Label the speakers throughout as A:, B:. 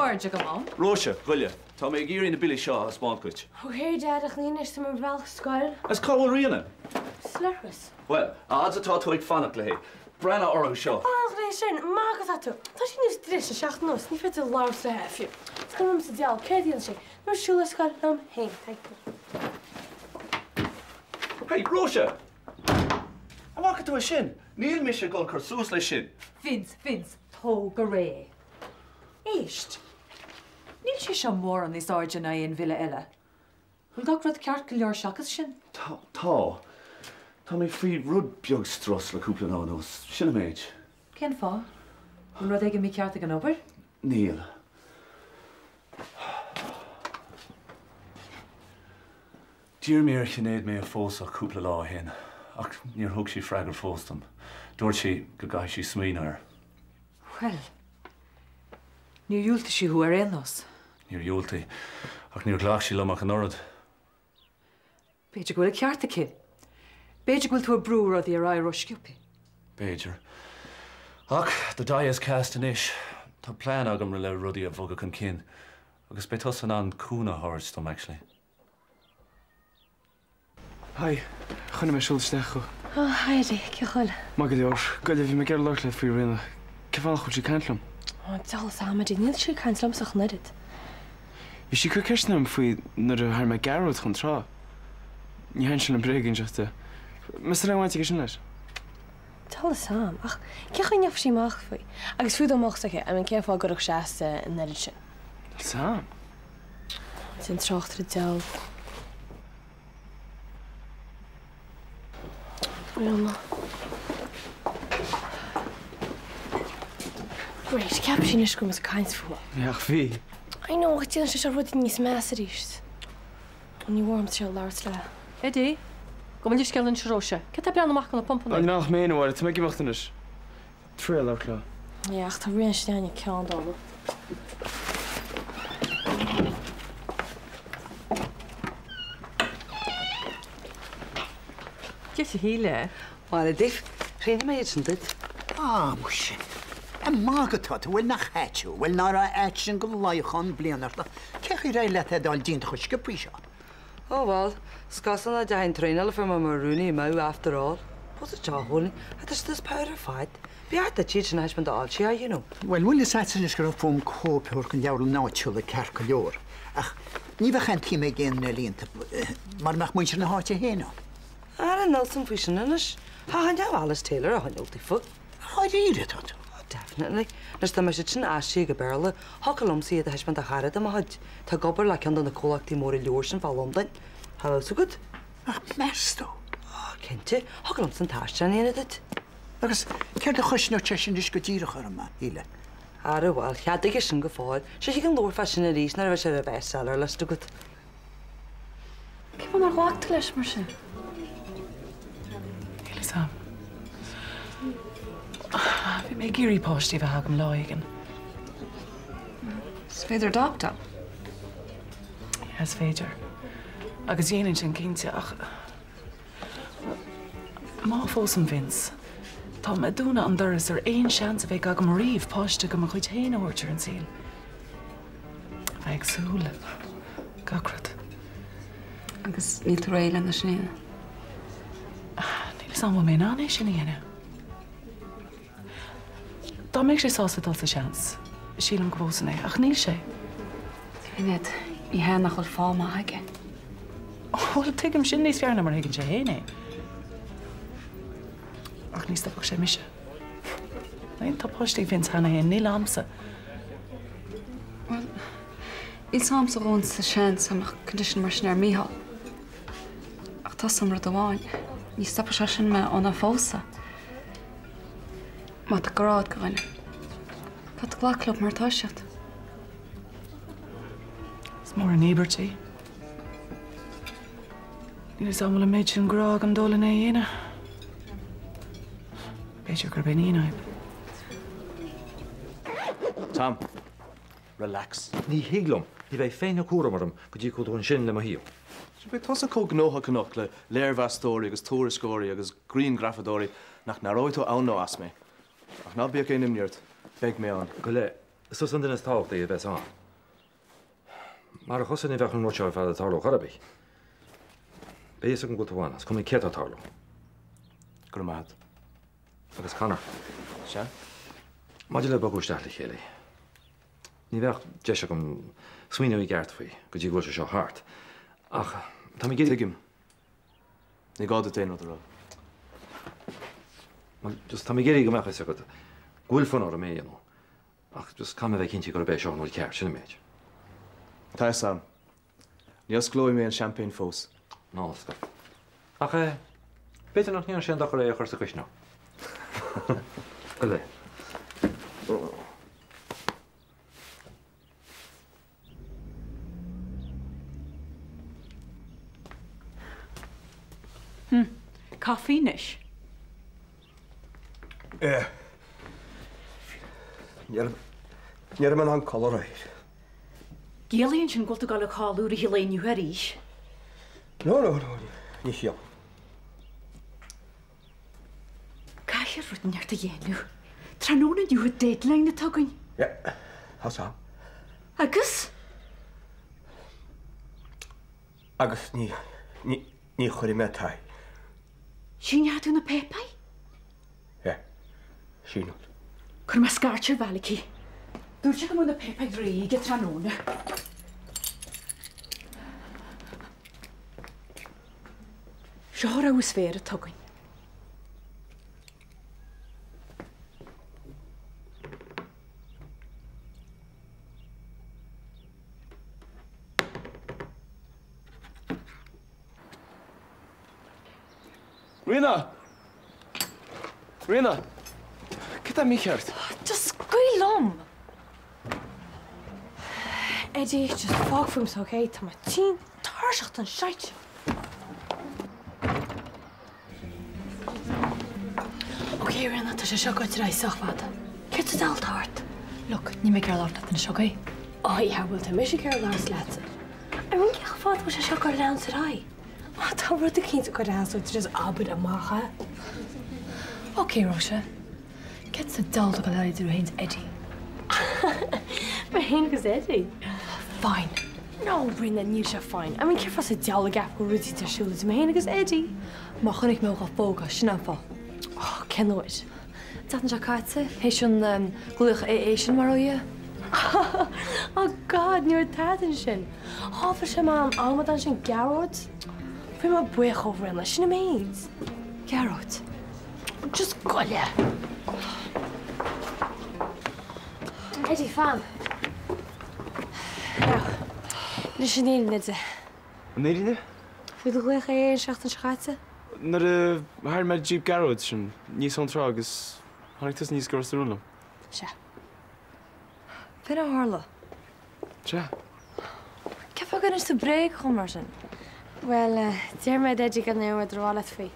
A: áirde go mán?
B: Róise, bhuiile, tá mé géirí na billy seo a spácuid.
C: Oké, Dad, ach níon is mar bhhealach scoil.
B: Is cáil riana?
C: Slurchas.
B: Well, adsa tá tú ag fannach le hé. Brenna orthu seo.
C: Bach rééis sin, mágus atú. Tá sin níos dris a seach nos, ní fit a lá sa hefiú. Sgam sa deal, cédíal sé. Mar siúla scoil am hé,
B: Hey, Róise! Amach tú sin. Níl mi sé go chursús lei sin.
A: Vince, tó go ré. Éist. Níl sé seo mór an is áirde na on bhile eile. Bhfuil gach rud ceart go leor seachas sin?
B: Tá. Tá mé frí rud beag stros le cúpla ná nos. Sinna méid.
A: Cén fá? Bhfuil rud ige mí ceart an obair?
B: Níl. Dír mér chinnéad mé a fós a cúpla lá hen, ach níor thug sí freigar fóstam. Dúirt sí go gaiith sí smaoinear.
A: Well, níor dúilta sí thu ar éanos.
B: Níor dúiltaí, ach níor ghlach sí leach an orad.
A: Beidir go bhfuil ceart a cin. Beidir go bhfuil tú a brú rudí ar air osciúpi.
B: Beidir. Ach, the die is cast inis. Tá plán agam le rudí a bhogad chun cin, agus be tosan an cúna háirstom, actually.
D: Hi, chuna me siúlsteach go.
C: Haidí, cechuil.
D: Má go leor, go le bhí me gar leir le fao rinne. Ceáil chuil sí canlam.
C: Dal samadí, níl sí canslam sa chnidid.
D: Bhí si chu ceisnam faoi nar a thar me garúd chun trá. Ní hen sin an brégin seachta. Mas le bhaint sin leis?
C: Dal sam, ach, cecha neamh sí mach faoi. Agus fuúd amach saché, a man ceafá gorach seasta in nidid sin.
D: Sam?
C: Sin trochtar a deal. Rianna. Great, ceap sin is gom as a cains fua.
D: Ach bhí.
C: I know, ach tílan sé se rud níos meas a ríist. Ní bhharm se láirt le.
A: Eddie, go bhfuil sceann seróise. Ce tá bean amach an na pompa
D: An nach mé bhir, tá me gimachtanis. Trí le le.
C: Ja, ach tá rian steanine cean dála.
A: Ce sé híle?
E: Well, Dave, rhaid mae ydyn dyd.
F: Mwysyn. Y magatod, wel na chetw, wel na ra etsin go laichan blianar. Cech I rai let edal dyn chwysg y brisio.
E: Oh, wel, sgasan a dahin trein for my maruni mau after all. What's a job, holy? At this powder fight. Be at the cheech and husband all chia, you know.
F: Wel, wil is etsin is gyda ffwm cob hwr gan diawr nawtiol y cerc o lior. Ach, ni fe chent chi me gen lint. Mae'r mech mwysyn y hoti heno.
E: Ar Nelson Fishin in us. Ha han jou Alice Taylor a han ulti foot.
F: How do you do it?
E: Definitely. Nes da mas sin ashi go berle. Hakalom see the husband a harad am had. Ta gobber like on the collecti more illusion for London. Hello so good.
F: Ach, mesto.
E: Kente. Hakalom san tashan in it.
F: Agus, cer de chwysyn o chesyn dis gydyrach ar yma, ile.
E: Ar wel, chadig is yn gyffoed. Si gan lor fashion a rís nar a bestseller list good.
C: Cef yn ar gwagt leis mar sin?
G: Sam. Bhí mé géirí páistí bheit agam lá igen.
A: Is féidir doctor?
G: Is féidir. Agus dhéanann sin cinnte ach... Má fós an Vince. Tá me dúna an doras ar aon seans a bheith agam riomh páiste go mo chuid héana óirtear an síl. Bheith agsúla. Gacrad.
A: Agus níl tú réile na snéine?
G: Níl sam mé ná é sin dhéana. Tá méid sé sásta dul sa seans. Sílam go bhósanna ach níl sé.
A: Tíad, í hé nach chuil fáma aige.
G: Bhfuil tuigim sin níos fearna mar higann sé héana. Ach níos tapach sé mise. Naon tá páistí Vince hena héana níl amsa.
A: Well, íl sam sa rón sa seans amach condition mar sin ar míhall. Ach tá samra do bháin. Níos tapach sé sin me óna fósa. Má tá grád go bhaine. Tá ghlaclub mar táiseacht.
G: Is mór an éibertí. Níl is amla méid sin grág an dóla é dhéine. Beidir gur ben ínaib.
H: Tom, relax. Ní higlum. Ní bheith féin a cúra marm go dtí cúdún sin le mahío.
B: Be tosa có gnócha cnach le léirhheastóirí agus túrascóirí agus green grafadóirí nach na roitó ann nó as mé. Ach ná bíag éon imnirt, beag mé an.
H: Go le, Sus an duna tácht é bheits an. Mar a chosan i bheith an nóteá fel atála chorabí. Béis an go bhánas, cum cé atála.
D: Gur mad.
H: Agus Conor.
D: Se?
H: Maidir le bagúisteach le chéile. Ní bheith deise gom swinoí gceart faoi, go dtí go se seo hart. Ach, tá gé
D: Tuigim. Ní gáda déanú rá.
H: just tá géirí go mecha go ghfuil fan á a méanú. Ach, just kam bheith cinnti go béis seán bhil ceart sinna méid.
D: Tá sam. Níos glói mé an champagne fós.
H: Ná sca. Ach beidir nach níon sin dachar é a chuir sa cuisná. Go le.
I: Caffínis?
J: Níar man an choráid.
I: Géalaonn sin goilta gáil cháúir i hiléonniu haríis.
J: No, ní seo.
I: Caiir runeart a dhéanú. Tróna dúha déadlein na tugain.
J: Hasá.
I: Agus?
J: Agus ní chuir mé tai.
I: Sinneadú na pepai?
J: Sinú.
I: Chur me scartir bhealaí. Dúirte go mú na pepai réige tróna. Seoir a sfér a tugain.
D: Rina! Get mí cheart?
C: Just scuilm. Eddie, just fog from so okay, tá mar tí táirseacht an seit. Okay, Rina, tá sé seo goit ráiseach fada. Céir tú dal táirt? Look, ní mé ceir láta na seogaí. Oh, yeah, bhfuil tá mé sé ceir lás leta. I mean, ceach fád bhil sé seo go leann sa rá. Tá rud a cinnta go dáú just abud amachcha. Okay, Rosa. Get sa dalta go leidir hains Eddie. Ma hen gus Eddie? Fine. No, Brina, níl se fine. I mean, ceir fas a deala gap go rudí tarsúla ma hen agus Eddie. Má chunig mé á fóga sinna fá. Oh, cenóid. Datan se caite? Hééis sin gluach sin mar óia? Oh God, níor tatan sin. Háfar se má an almadan sin Garrod? Fui má buich ó Brina, sinna méid. Garrod. Just golle. Eddie, fam. Nou, dus je niet net.
D: Nee, nee.
C: Fui de gleich een schacht en schaatsen?
D: Naar de haar met Jeep Garrod, niet zo'n traag is. Had ik dus niet scoren te doen.
C: Tja. Ben een harle.
D: Tja.
C: Ik heb ook eens te breken gemarsen. Wel, dear mij dat je kan nemen met de wallet fee.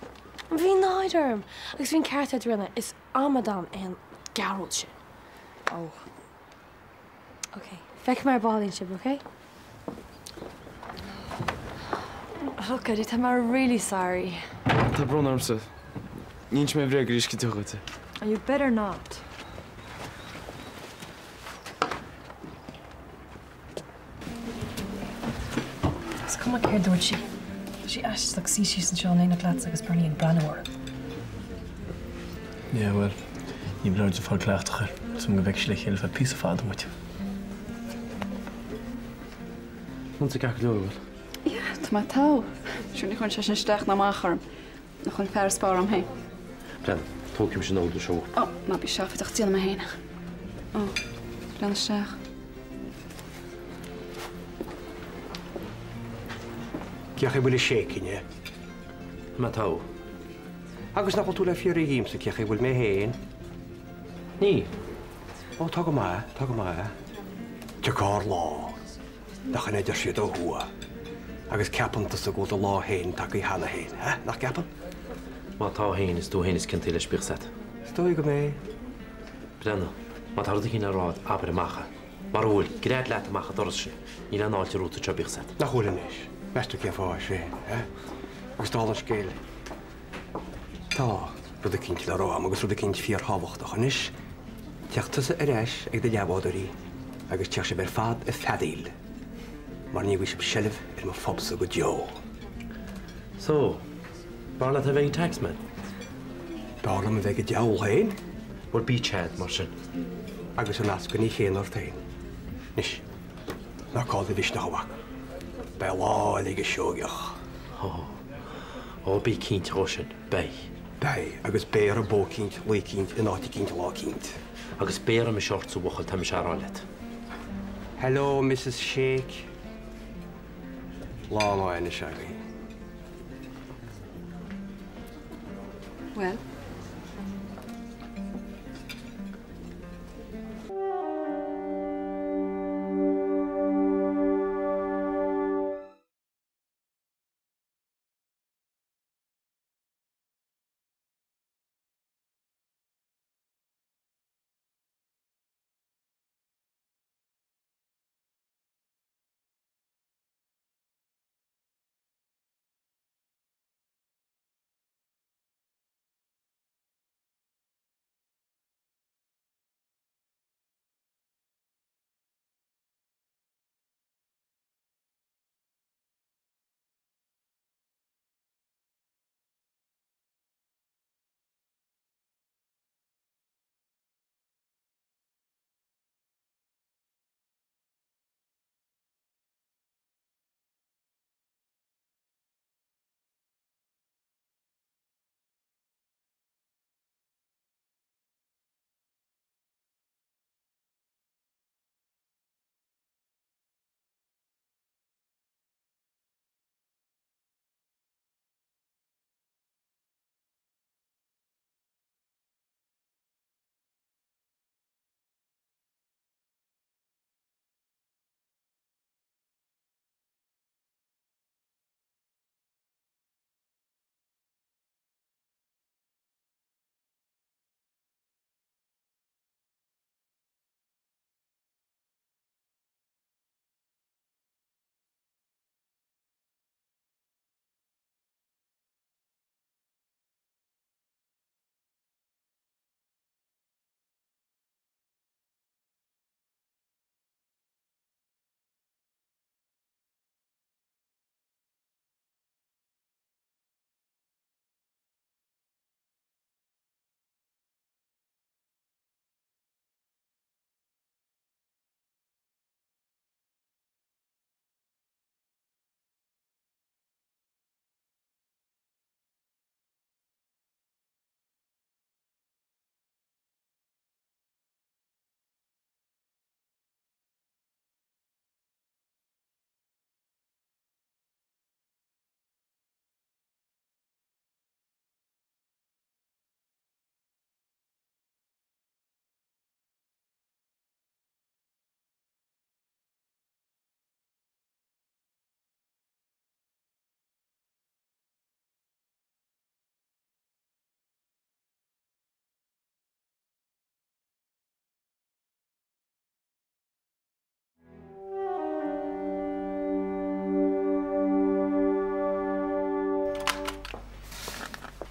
C: Wie naaiderm? Ik vind kaart uit rennen is Amadan en Garrotje. Oh. Okay. Vek maar bal in chip, okay? Look, Edith, I'm really sorry.
D: Dat bron armse. Niets meer breken is getoegd.
C: You better not.
K: Dus kom ik hier doortje. She asked like see she's in Sean in a class like Bernie and Branowar.
L: Ja, wel. Je blijft zo vaak klaartiger. Zo'n gewekslag heel veel pizza vader moet je.
B: Want ik ga geloven.
A: Ja, het maakt touw. Zo niet gewoon zo'n sterk naar mijn arm. Nog een ver spaar omheen.
B: Plan, toch je misschien ook de show.
A: Oh, maar bij chef, ik dacht je aan me heen. Oh, plan is sterk.
J: Ceach bhfuil sécinne?
B: Má tá.
J: Agus nach tú le fiú hím sa ceach bhfuil mé héin? Ní. Ó tá go má, tá go má. Te cá lá. Nach an idir siad ó thua. Agus ceapanta sa go lá héin take í hena héin, nach ceapan?
B: Má tá héin is tú héin is cin leis bísat.
J: Stoi go mé.
B: Brenna, má tá cin rád aber macha. Mar bhfuil, gréad leat macha doras sin. Í le náilte rúta te bísat.
J: Nach bhfuil inis. Beste ce fá sé, agus tá an scéile. Tá rud a cinint le rám agus rud a cinint fíor hábhachtach anis, Teachtas a reis ag de leabhádarí agus teach sé ber fad a fadíl. Mar ní bhí sibh ar mo fobsa go deo.
H: So, barla a bheith taxman?
J: Barla a bheith go deol hain?
H: Bhfuil beachhead mar sin.
J: Agus an asca ní chéan ar tain. Nis, ná cáil a bhís na hawach. Be láil ag seogeach.
H: Ó bí cínt roisin, bei.
J: Bei, agus béar a bó cínt, lé cínt, in áti cínt, lá cínt.
H: Agus béar am seort sa bhuchail tam se rálet.
J: Hello, Mrs. Shake. Lá ná ina seagaí.
A: Well,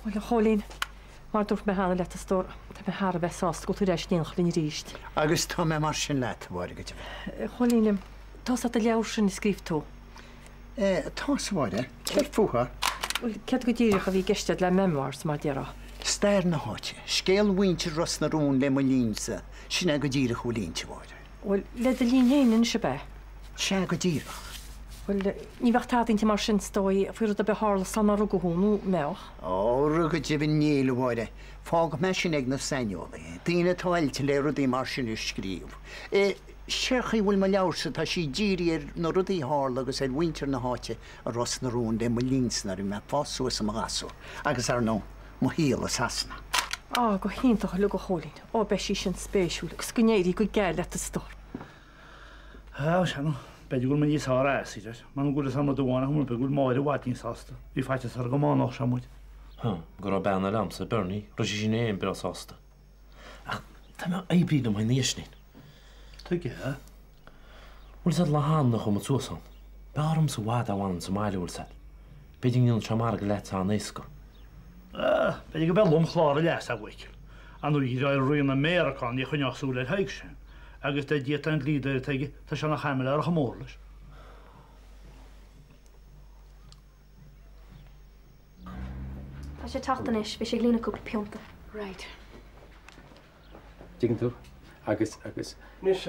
K: Well, Cholín, mar dúirt me hána leta stór, tá me hára bheith sást go tú reis níon chlín ríist.
F: Agus tá me mar sin leit bhhair go
K: Cholín, tá a leabhar sin i scríb tú.
F: Tá sáide, ceir fuha.
K: Cead go ddíireach a bhí geistead le memoirs mar dearra.
F: Stair na háte, scéal bhainte ros na rún le mo línsa, sinna go ddíireach ó línte bhhair.
K: Well, le a lín héanaan se be?
F: Se go ddíireach.
K: Well, ní bhechttáinte mar sin stoi fuir a beharla sanna rugaúnú meach.
F: Rugad je bin níl bhide, fág me sin ag na seiniola. Dína táilte le rudí mar sin is scríb. Sechaí bhfuil me leabhsa tá sí ddíri ar na rudí hála agus é winter na háte a ros na rún le mo línsnar i me fású sa gasú. Agus ar nó, mo híal a sasna.
K: Go híntacha lu go Cholín, ó be sí sin spéisiúla, gus gonéirí go geil le a stór.
M: Seanú. Beidir gúil me níos ára éisiidir, man gúil sam dohána humor be gúil máir bhhatín sásta, bhí faiite ar go mánach sem muid.
H: Gur benna lamsa Bernie, ro sé sin éon bre sásta. Ach, tá me éibríd am níosnín.
M: Tuige, ha?
H: Bhfuil sa le hána chum a túsan. Bearm sa bhád amháin sa máile bhfuil sa. Beidir níon se mar go leit an éisco.
M: Beidir go bellum chláir a leas a bhaig. Anú í ra roionna Americán í chuneachsúla heig sin, agus de dieta an líidir teige tá se nach chaimile ar chamórlas.
K: Tá sé tatanis, bhí sé glína cúpla peonta.
C: Right.
H: Dígann tú? Agus.
J: Nis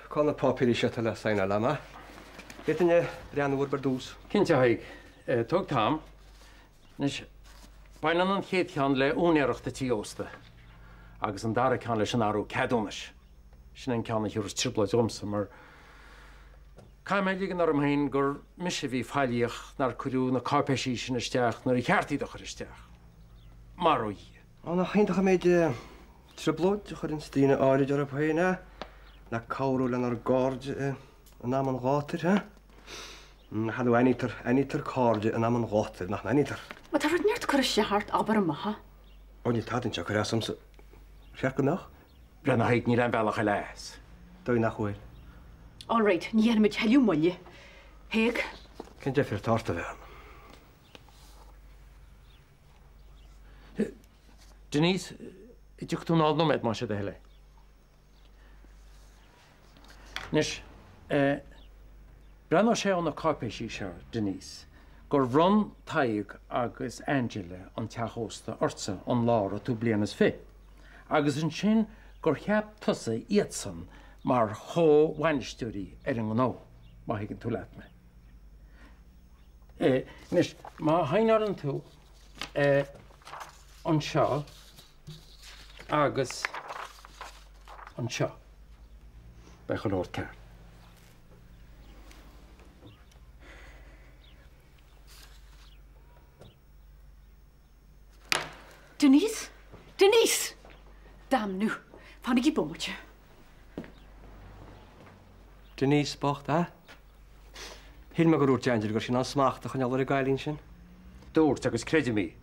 J: cána pápirí se le saina lama. Betainne reanúir bar dús.
H: Cinnte haig, tug tam, nis bainan an chéad cean le únéireachta tíosta, agus an dara cean leis an áú cadúnas. Sin an ceanna hiúras tripla domsa, mar caiim ligan ar amhain gur mise bhí fáilíoch nar cuiú na cápéisí sin isteach nar I cheartí do chur isteach. Mar ó hí.
J: Anna chaintach méid triplóid chur in stíine áid ar a phéine, na cáú le ar gáde an am an gátir, ha? Hadú einitar cáde an am an gátir nach einitar.
I: Ma tá rud neart chuir sé hart aber am maha.
J: Ó ní tátain se chuir samsa seaach go nach?
H: Brenna haig ní le bealach a leis.
J: Dói nach chuil.
I: All right, ní dhéanamid heiliú moille. Héag?
J: Cén de fir táirta bhean.
H: Denise, idioch tú nád nómed má sé de heile. Nis, brenna sé an na cápéisí se, Denise, gur run taig agus Angela an teachósta orsa an lára tú blianas fi. Agus an sin gur cheap tusa iadsan mar hó wainistúri an nó, má higann tú leat me. Nis, má hainar an tú an seo agus an seo. Bech an ór ceart.
I: Denise? Denise! Dam nu, fannig I bommertje.
J: Denise bocht, ha? Hil me gur úr Angela gur sin an smachtach an allar a gailín sin?
H: Dúirt agus creidi mi,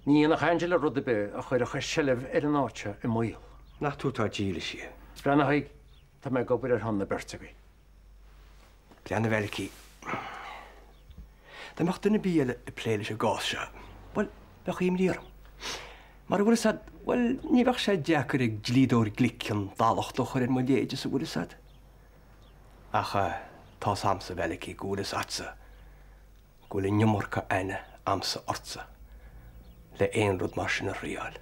H: ní nach Angela rud be a chuir a chuir silibh ar an áte I mil.
J: Nach tútá díla si.
H: Brenna haig, tá me gobir ar hanna bertagaí.
J: Brenna bhelicí. Tá meach duna bíal I pléile se gás se. Wel, bech im líarm. Mar bhfuil sad, wel, ní bheach sé deacar ag glídóir glician dálacht do chuir mo léide sa bhfuil sad. Ach, tá samsa bhelicí gúlas atsa. Gúla niomorca aine amsa ortsa. Le éon rud mar sin a rial.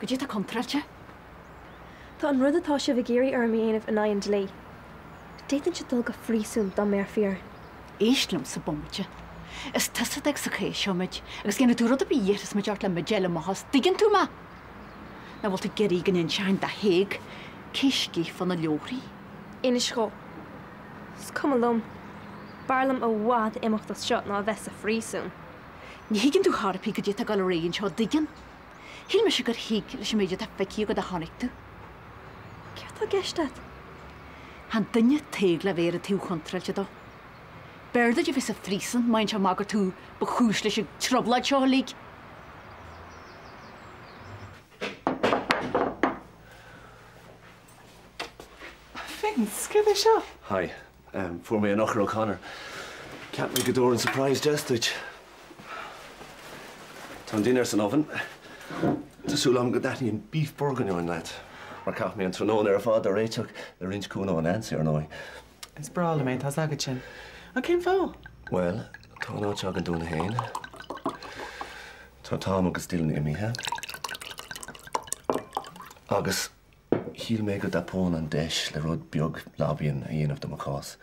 I: Go dtí tá contrailte?
K: Tá an rud atá se bh géirí ar méanamh in aon lé. Déann se dul go frísún dá mé fear.
I: Éistlum sa bommertje. Is tussen ag sa chéis seomid, agus genne tú rud a bíhéras me deart le me gelle mahas, digan tú ma? Na bhil tú geirí gan in sean da héag, cíiscí fan na leorí.
K: Ina seo. Scummalum. Barlam a wad imachtas seo ná bheits a frísún.
I: Ní higann tú harapí go dtí a gal réon seo digan. Híl me se gur hiig leis méidir a feicí go a tháinig tú.
K: Ceart tá geistead?
I: Han dunne teag le bhéir a tú contrailte do. Berda de vis a frísan, main se magur tú ba chús leis ag troblaid seo líg.
G: Vince, cé é seo?
B: Hi, for me an Ochra O'Connor. Can't make a door and surprise jestage. Tá dinner san oven. Tásúlam go dataí an beef bourguignon in that. Mar cach me an trónón ar a fád a réiteach le rinch cúna an ansi ar nói.
G: Is brála mé tá agad sin. A cén fá?
B: Well, tá ná teag an dúna héin. Tá tám agus dílna imi, he? Agus híl mé go dapón an deis le rud beag lábíon a dhéanamh do macás.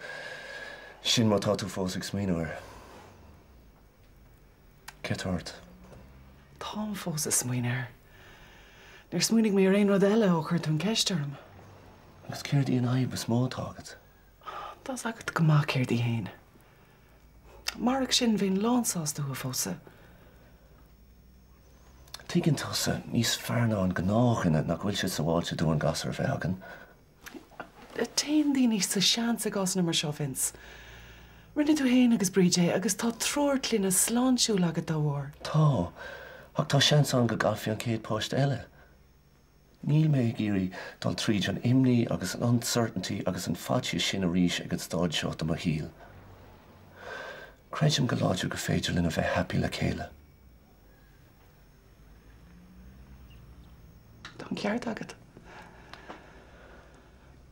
B: Sin má tá tú fós ag smíonúir. Ceart.
G: Tám fós a smuoineir. Níor smuoinnig mé ar aon rud eile ó chuir tún ceistem.
B: Agus céir díon aibh is mó tágad.
G: Tás agad go má céir dí héin. Marach sin bhín lánsáas do fósa.
B: Tuigeann tusa níos fearna an gnáchanna nach bhfuil si sa bháilte dú an gasar bheith agan.
G: Téan daoine sa sean sa gásna mar seo Vince. Rinne tú héin agus brídé agus tá tróir lína sláánsiú agad dáhhair.
B: Tá, ach tá seansán go gafií an céad páist eile. Níl mé géirí dul tríd an imní agus an uncertainty agus an fatí sin a ríis ag an stáid seo am a híl. Creidem go láidir go féidir lena bheith happy le chéile.
G: Tá ceart agat.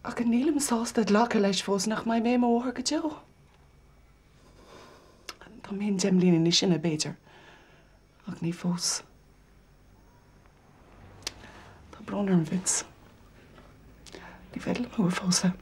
G: Ach an nílam sásta lecha leis fós nach mai mé óthar go teo. Tá mén deimlína ní sinna béidir. Ach ní fós. Tá brónar an Vince. Ní fedal mór fósa.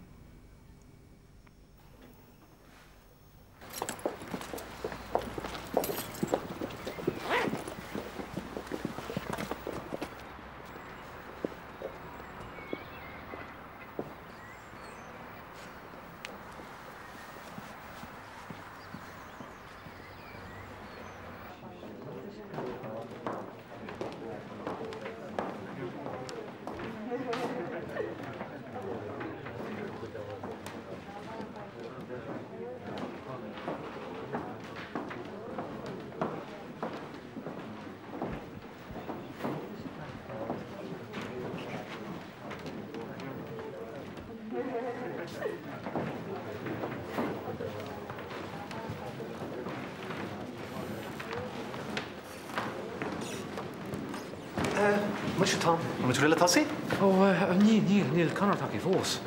B: Much Tom, much really tossy?
H: Oh, Neil Connor taki fós.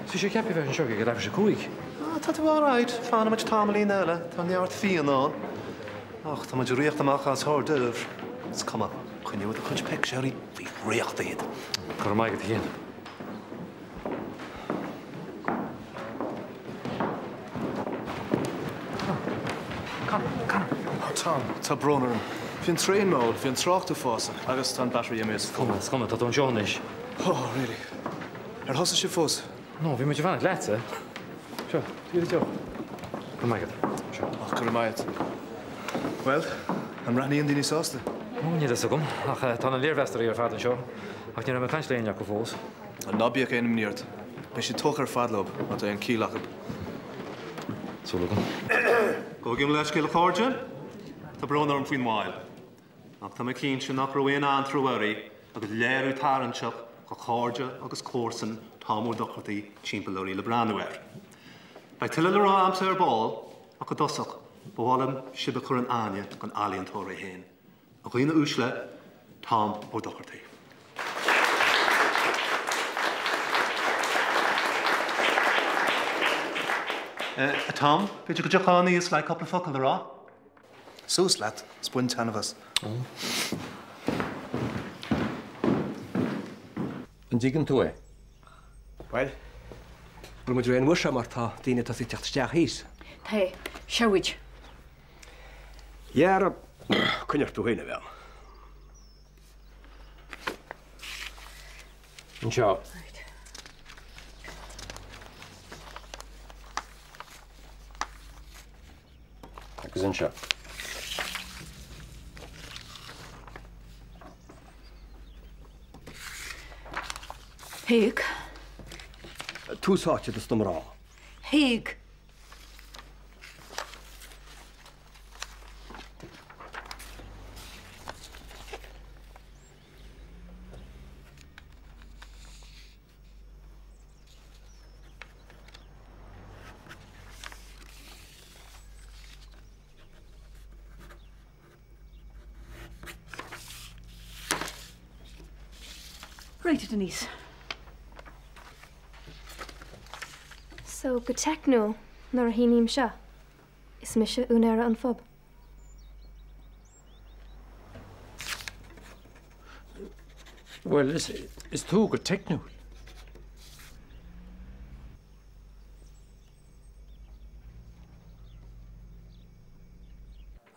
H: Si sé cepi bheith an seoga go raibh sé cuaig.
B: Tá tú all right. Fána much Tom Lee Nella. Tá neart fian on. Ach, tá much riocht amach as hor dyf. It's come on. Chyn you with a chunch pic, Sherry. Fi riocht dyd.
H: Cor mai gyda hyn.
L: Tom, tá brónar. Fi'n train mode, fi'n trocht y ffos, agos tan battery ymys.
H: Come, tá dún Jonis.
L: Oh, really? Hosa sé fós?
H: No, bhí me bhana lete. Seo, tíir teo. Cor mai gyda.
L: Ach, cor maiad. Wel, am rannu yn dyn i sásta.
H: Ní is agam, ach tá na léirvestar ar fad an seo. Ach ní am caiins léon go fós.
L: An nabíach éanam níart. Be sé tóchar fadlob, mat é an cílachab.
H: Súlagam.
B: Go gim leis céile cóide? Tá brónar an faoin máil. Ach tá cín sin nach roiin an trúirí agus léirú taranseach go cóide agus córsan támú dochartaí timpealóí le Brandweir. Bei tuile le rá amsa ar báil ach go dosach bhálam sibh chur an aine gan alíonn tóra héin. A chuoine úsle tám ó dochartaí. Tom, beth yw'n gyda'n is like couple of fuck on the raw?
L: Sŵs, lad. Sbwyn tan of us.
J: Yn digon twy? Wel, rwy'n mynd rhaid wysio mor ta, dyn i tath i teach stiach hys.
I: Te, siawid.
J: Iar, cynnyr tu hyn y fel. Yn sio. Ac yn sio.
I: Hig.
J: Tu sáte dy stwm rá.
I: Hig. Right, Denise.
K: So, go techno, nor a hínim seo. Is mi se únera an fob.
H: Well, is tú go technú.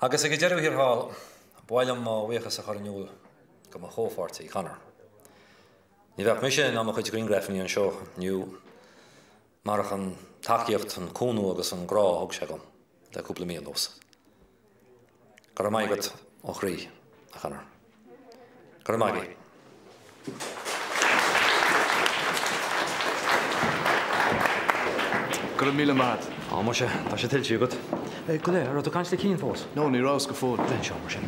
N: Agus ag deirú hir hall, bhailim má bhuichas a choirniúil go má chófáirtaí Conor. Ní bheith mis sin am a chuid greengraffaní an seo nniu marach an taíocht an cúnú agus an grá thug se gom le cúpla míon dos. Gur maigad ó chrí a Conor. Gur maigad.
L: Gur míle mad.
H: Á mar sé, tá sé tiltí agad. Go le, ar tú caiins le cín fós?
L: No, ní rás go fód.
H: Den seo mar sin.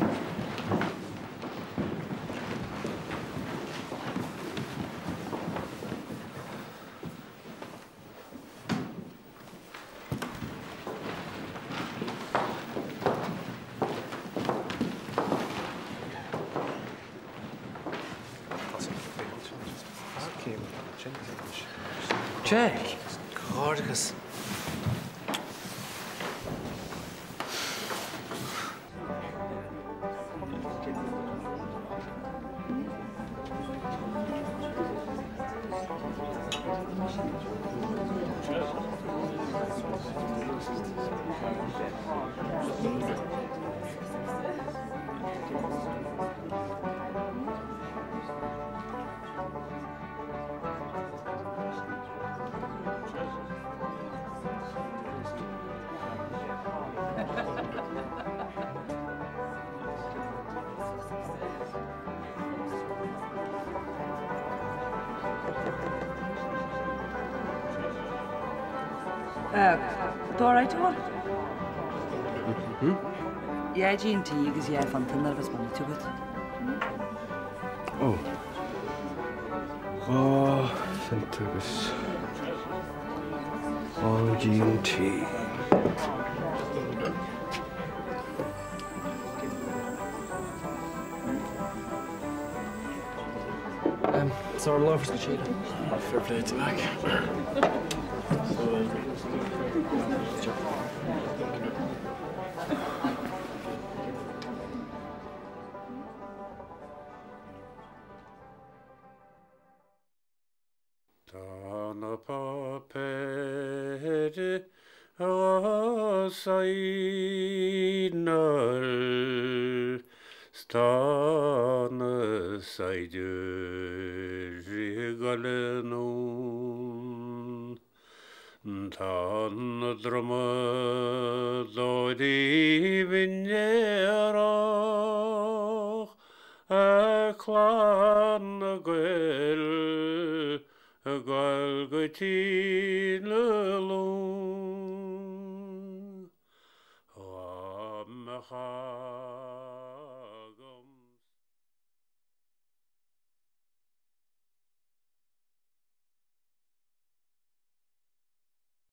J: Jack.
D: Gorgeous.
E: Dóráid tú? Ja dín tí agus é fan tunnar was man tugat.
J: Oh. Oh, fantagus. Oh, G&T.
D: So I'm lovers with Cheetah. Fair play to Mac.
H: Tána pápéide ásaínar stána saidir rigalenún tána drama dóidí vinnearach a chlán a gwyl a gwael gytyn y lwn. O,